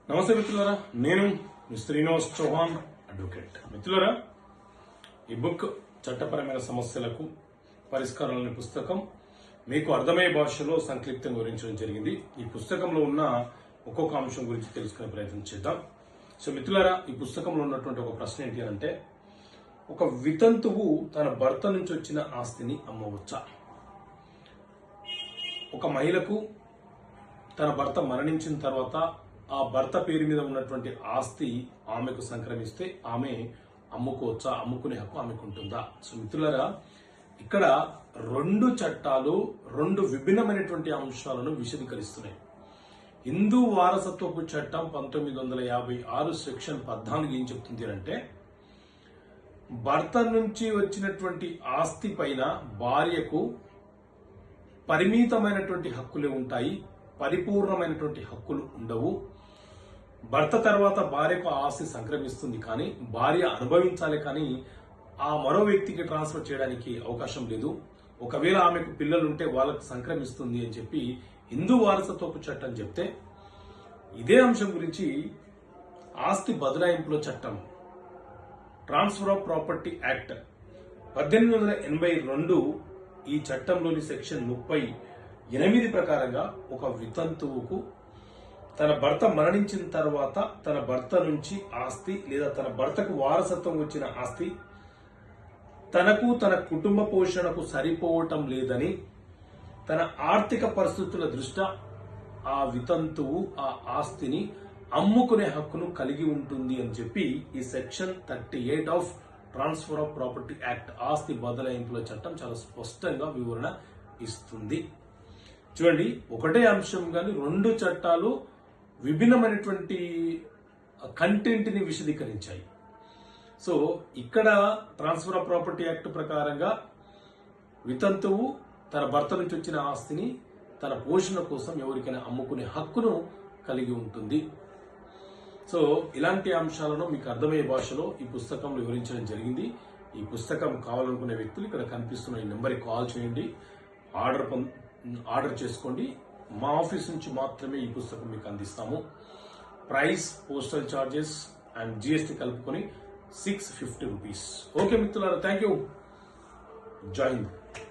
నమస్తే మిత్రులారా, నేను శ్రీనివాస్ చౌహాన్ అడ్వకేట్. మిత్రులారా, ఈ బుక్ చట్టపరమైన సమస్యలకు పరిష్కారాలనే పుస్తకం మీకు అర్థమయ్యే భాషలో సంక్షిప్తంగా వివరించడం జరిగింది. ఈ పుస్తకంలో ఉన్న ఒక్కొక్క అంశం గురించి తెలుసుకునే ప్రయత్నం చేద్దాం. సో మిత్రులారా, ఈ పుస్తకంలో ఉన్నటువంటి ఒక ప్రశ్న ఏంటి అంటే, ఒక వితంతువు తన భర్త నుంచి వచ్చిన ఆస్తిని అమ్మవచ్చా? ఒక మహిళకు తన భర్త మరణించిన తర్వాత ఆ భర్త పేరు మీద ఉన్నటువంటి ఆస్తి ఆమెకు సంక్రమిస్తే ఆమె అమ్ముకోవచ్చా? అమ్ముకునే హక్కు ఆమెకు ఉంటుందా? సో మిత్రులారా, ఇక్కడ రెండు చట్టాలు రెండు విభిన్నమైనటువంటి అంశాలను విశదీకరిస్తున్నాయి. హిందూ వారసత్వపు చట్టం 1956 సెక్షన్ 14 ఏం చెప్తుంది అంటే, భర్త నుంచి వచ్చినటువంటి ఆస్తి పైన భార్యకు పరిమితమైనటువంటి హక్కులే ఉంటాయి, పరిపూర్ణమైనటువంటి హక్కులు ఉండవు. భర్త తర్వాత భార్యకు ఆస్తి సంక్రమిస్తుంది, కానీ భార్య అనుభవించాలి, కానీ ఆ మరో వ్యక్తికి ట్రాన్స్ఫర్ చేయడానికి అవకాశం లేదు. ఒకవేళ ఆమెకు పిల్లలుంటే వాళ్ళకు సంక్రమిస్తుంది అని చెప్పి హిందూ వారసత్వపు చట్టం చెప్తే, ఇదే అంశం గురించి ఆస్తి బదలాయింపుల చట్టం ట్రాన్స్ఫర్ ఆఫ్ ప్రాపర్టీ యాక్ట్ 1882 ఈ చట్టంలోని సెక్షన్ 38 ప్రకారంగా ఒక వితంతువుకు తన భర్త మరణించిన తర్వాత తన భర్త నుంచి ఆస్తి లేదా తన భర్తకు వారసత్వం వచ్చిన ఆస్తి తనకు తన కుటుంబ పోషణకు సరిపోవటం లేదని తన ఆర్థిక పరిస్థితుల దృష్ట్యా ఆ వితంతువు ఆ ఆస్తిని అమ్ముకునే హక్కును కలిగి ఉంటుంది అని చెప్పి ఈ section 38 of transfer of property act ఆస్తి బదలాయింపుల చట్టం చాలా స్పష్టంగా వివరణ ఇస్తుంది. చూడండి, ఒకటే అంశం కానీ రెండు చట్టాలు విభిన్నమైనటువంటి కంటెంట్ ని విశదీకరించాయి. సో ఇక్కడ ట్రాన్స్ఫర్ ఆఫ్ ప్రాపర్టీ యాక్ట్ ప్రకారంగా వితంతువు తన భర్త నుంచి వచ్చిన ఆస్తిని తన పోషణ కోసం ఎవరికైనా అమ్ముకునే హక్కును కలిగి ఉంటుంది. సో ఇలాంటి అంశాలను మీకు అర్థమయ్యే భాషలో ఈ పుస్తకంలో వివరించడం జరిగింది. ఈ పుస్తకం కావాలనుకునే వ్యక్తులు ఇక్కడ కనిపిస్తున్న ఈ నెంబర్కి కాల్ చేయండి, ఆర్డర్ చేసుకోండి. మా ఆఫీస్ నుంచి మాత్రమే ఈ పుస్తకం మీకు అందిస్తాము. Price, postal charges and GST కలుపుకొని 650 రూపీస్. ఓకే మిత్రులారా, థ్యాంక్ యూ. జై హింద్.